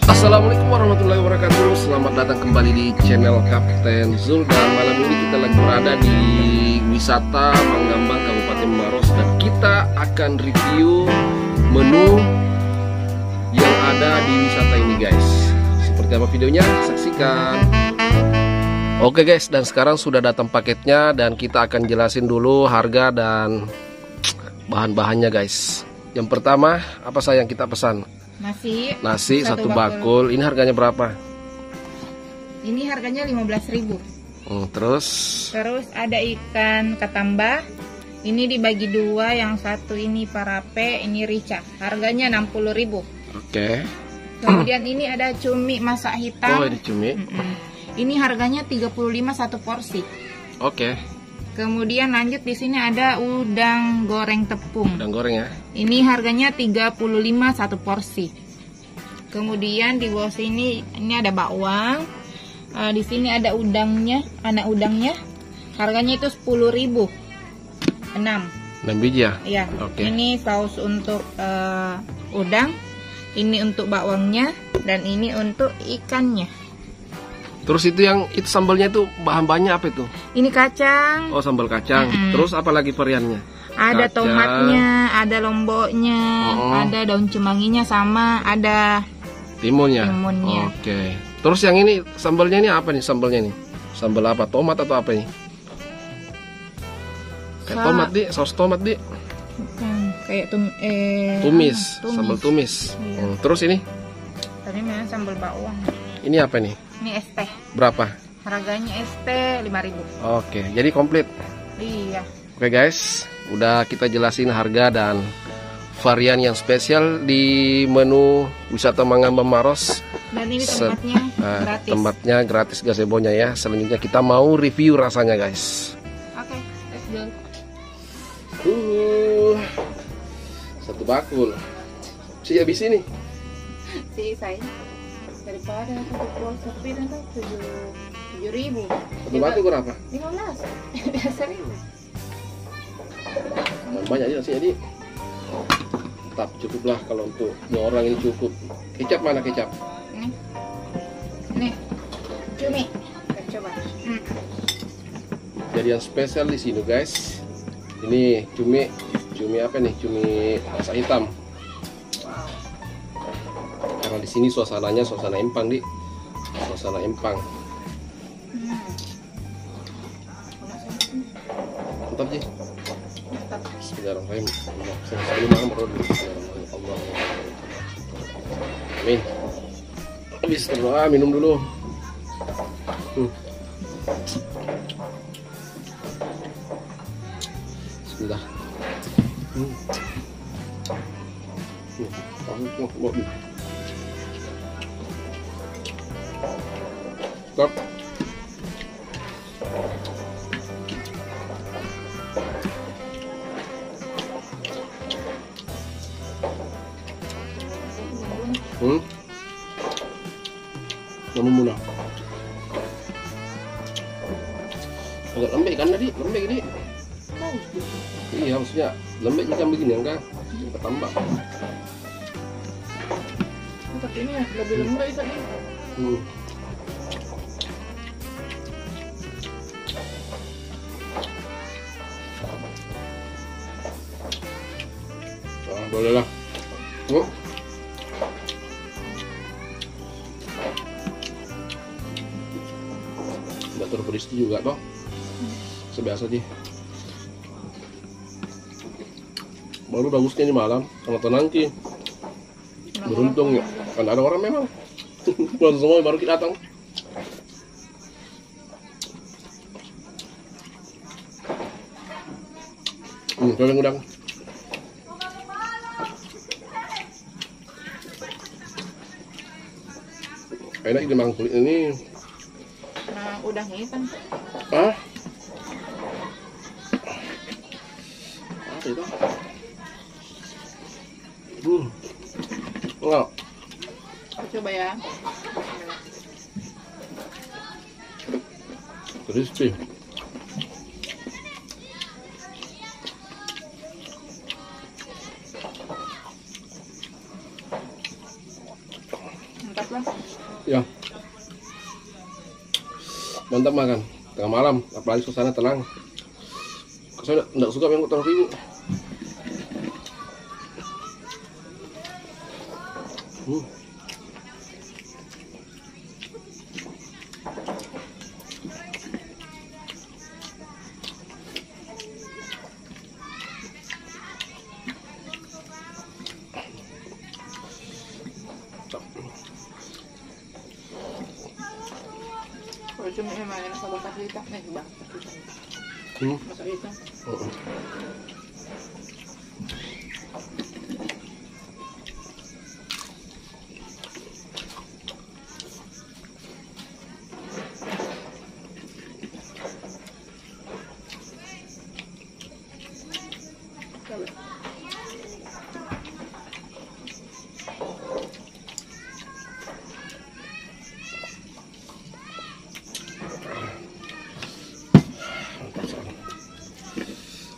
Assalamualaikum warahmatullahi wabarakatuh. Selamat datang kembali di channel Kapten Zul. Dan malam ini kita lagi berada di wisata Manggambang, Kabupaten Maros. Dan kita akan review menu yang ada di wisata ini, guys. Seperti apa videonya? Saksikan. Oke guys, dan sekarang sudah datang paketnya. Dan kita akan jelasin dulu harga dan bahan-bahannya, guys. Yang pertama, apa sayang kita pesan? Nasi satu bakul. Ini harganya berapa? Ini harganya 15.000. Terus ada ikan katamba. Ini dibagi dua, yang satu ini parape, ini rica. Harganya 60.000. Oke. Kemudian ini ada cumi masak hitam. Oh, ini cumi. Ini harganya 35 satu porsi. Oke. Kemudian lanjut di sini ada udang goreng tepung. Udang goreng ya. Ini harganya 35 satu porsi. Kemudian di bawah sini ini ada bawang. Di sini ada udangnya, anak udangnya. Harganya itu 10.000. 6 biji ya? Iya. Oke. Ini saus untuk udang. Ini untuk bawangnya dan ini untuk ikannya. Terus itu sambalnya itu bahan-bahannya apa itu? Ini kacang. Oh, sambal kacang. Terus apa lagi variannya? Ada Kacang. tomatnya, ada lomboknya, ada daun cemanginya, sama ada timunnya. timunnya. Oke. Terus yang ini sambalnya ini apa nih sambalnya nih? Sambal apa? Tomat atau apa ini? Kayak tomat di, saus tomat di. Kayak tumis, sambal tumis. Iya. Terus ini? Tadi memang sambal bawang. Ini apa nih? Ini es teh. Berapa? Harganya es teh 5.000. Oke, jadi komplit. Iya. Oke guys, udah kita jelasin harga dan varian yang spesial di menu wisata Manggambang Maros. Dan ini tempatnya gratis. Tempatnya gratis gazebo-nya ya. Selanjutnya kita mau review rasanya, guys. Oke, let's go. Satu bakul. Si habis ini. Si saya daripada satu porsi tapi nanti 7.000. Satu bakul berapa? 15. Biasa 1.000. Banyak aja sih jadi. Tetap cukuplah kalau untuk 2 orang ini cukup. Kecap mana kecap? Nih. Cumi. Kita coba. Jadi yang spesial di sini, guys. Ini cumi apa nih? Cumi masak hitam. Karena di sini suasananya suasana empang di. Suasana empang. Mantap sih. Bismillahirrahmanirrahim. Sebelum makan baru dulu. Amin. Habis berdoa, minum dulu. Bismillah. Stop. Namun muna. Agak lembek kan tadi? Lembek ini. Iya, maksudnya lembek ikan begini enggak? Kita tambah. Tapi ini lebih lembek tadi. Boleh lah. Udah terberisi juga toh. Sebiasa sih. Baru bagusnya ini malam, kalau nanti beruntung ya. Kan ada orang memang. Bukan semua baru kita datang. Goreng udang. Enak ini mang kulit ini. Nah, udangnya kan. Apa itu? Enggak. Coba ya. Crispy. Mantap lah. Ya. Mantap makan tengah malam, apalagi suasana tenang. Saya enggak suka yang terlalu ribut. Kalau cuma emang enak sama bakar hitam, bakar hitam. Masak hitam.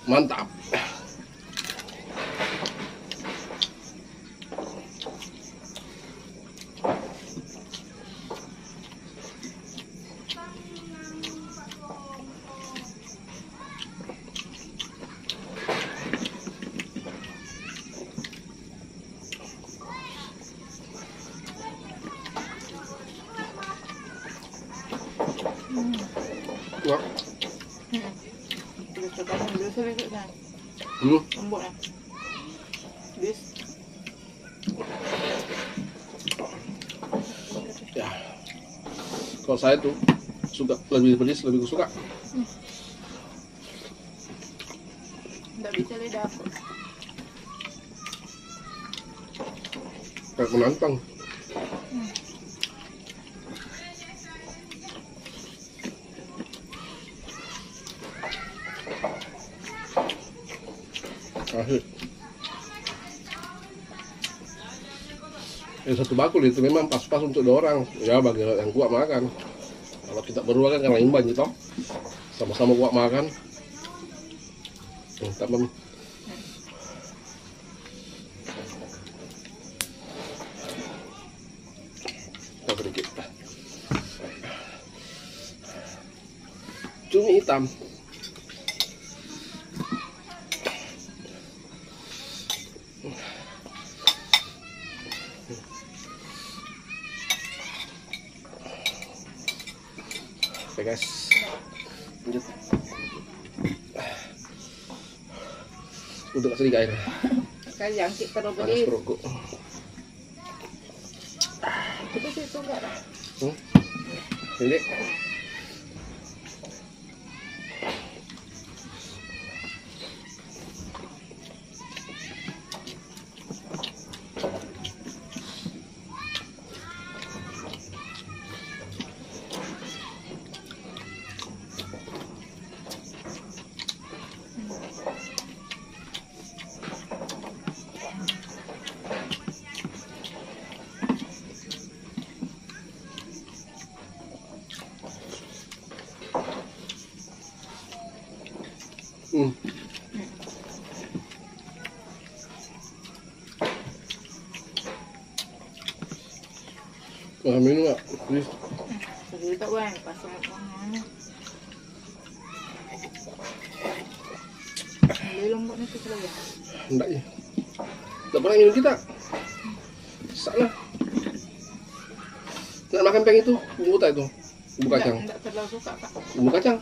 Mantap. Ya. Lembut lah. Bis. Ya. Kalau saya tuh suka lebih pedas, lebih suka. Nggak bisa lidah aku. Kayak menantang. Akhir. Satu bakul itu memang pas-pas untuk 2 orang. Ya bagi yang kuat makan. Kalau kita berdua kan karena imbang gitu. Sama-sama kuat makan. Mantap, Mami. Kita sedikit. Cumi hitam. Oke guys, lanjut. Udah kasih air. Sekali jangkit terus Panas beli. perutku. Itu sih itu enggak lah. Ini. Minum nggak? Please. Cerita bang, pasang mana? Beli lembut nih kita lagi. Enggak ya. Enggak pernah minum kita. Salah. Nggak makan peng itu, bumbu tak itu, bumbu kacang. Enggak terlalu suka kak. Bumbu kacang.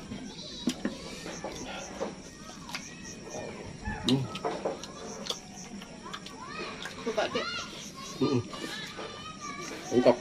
Suka kek. Mantap.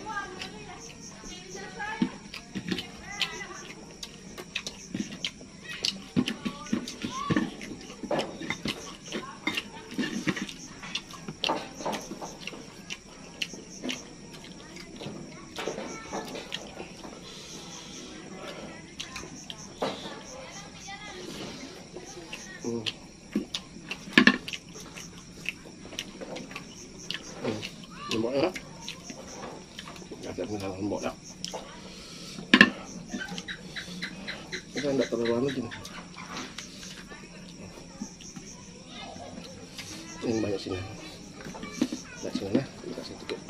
Lembut ya. Ada mineral lembut ya. Kita enggak terlalu lama gini. Ini banyak sini. Banyak sini lah, kita kasih sedikit.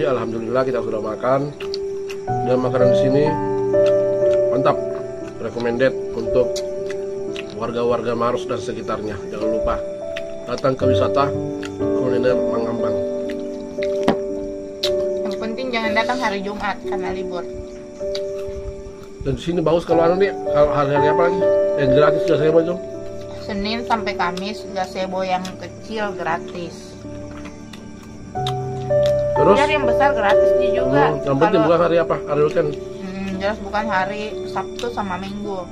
Jadi alhamdulillah kita sudah makan. Dan makanan di sini mantap, recommended untuk warga-warga Maros dan sekitarnya. Jangan lupa datang ke wisata kuliner Mangambang. Yang penting jangan datang hari Jumat karena libur. Dan di sini bagus kalau anu nih, kalau hari-hari apa lagi? Yang gratis gazebo itu? Senin sampai Kamis gazebo yang kecil gratis. Terus? Biar yang besar gratis juga. Yang penting bukan hari apa? Hari weekend. Jelas bukan hari Sabtu sama Minggu.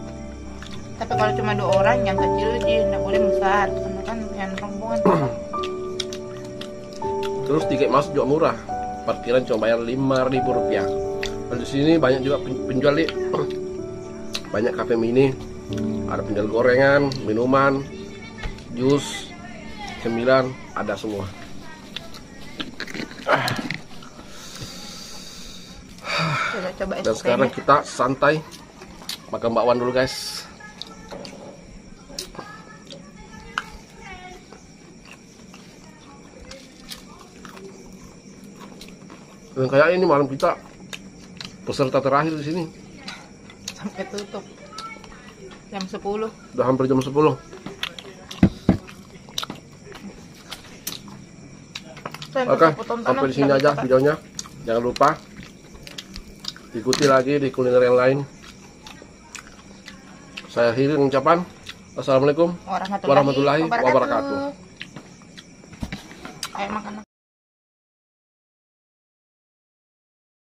Tapi kalau cuma 2 orang yang kecil aja, nggak boleh besar, karena kan yang rombongan. Terus tiket masuk juga murah. Parkiran cuma bayar Rp5.000. Dan di sini banyak juga penjual nih. Banyak kafe mini. Ada penjual gorengan, minuman, jus, cemilan, ada semua. Coba Dan sekarang kita santai makan bakwan dulu guys. Dan kayak ini malam kita peserta terakhir di sini. Sampai tutup jam 10. Udah hampir jam 10. Oke, sampai di sini aja videonya. Jangan lupa ikuti lagi di kuliner yang lain. Saya akhiri ucapan Assalamualaikum warahmatullahi wabarakatuh. Ayo makan.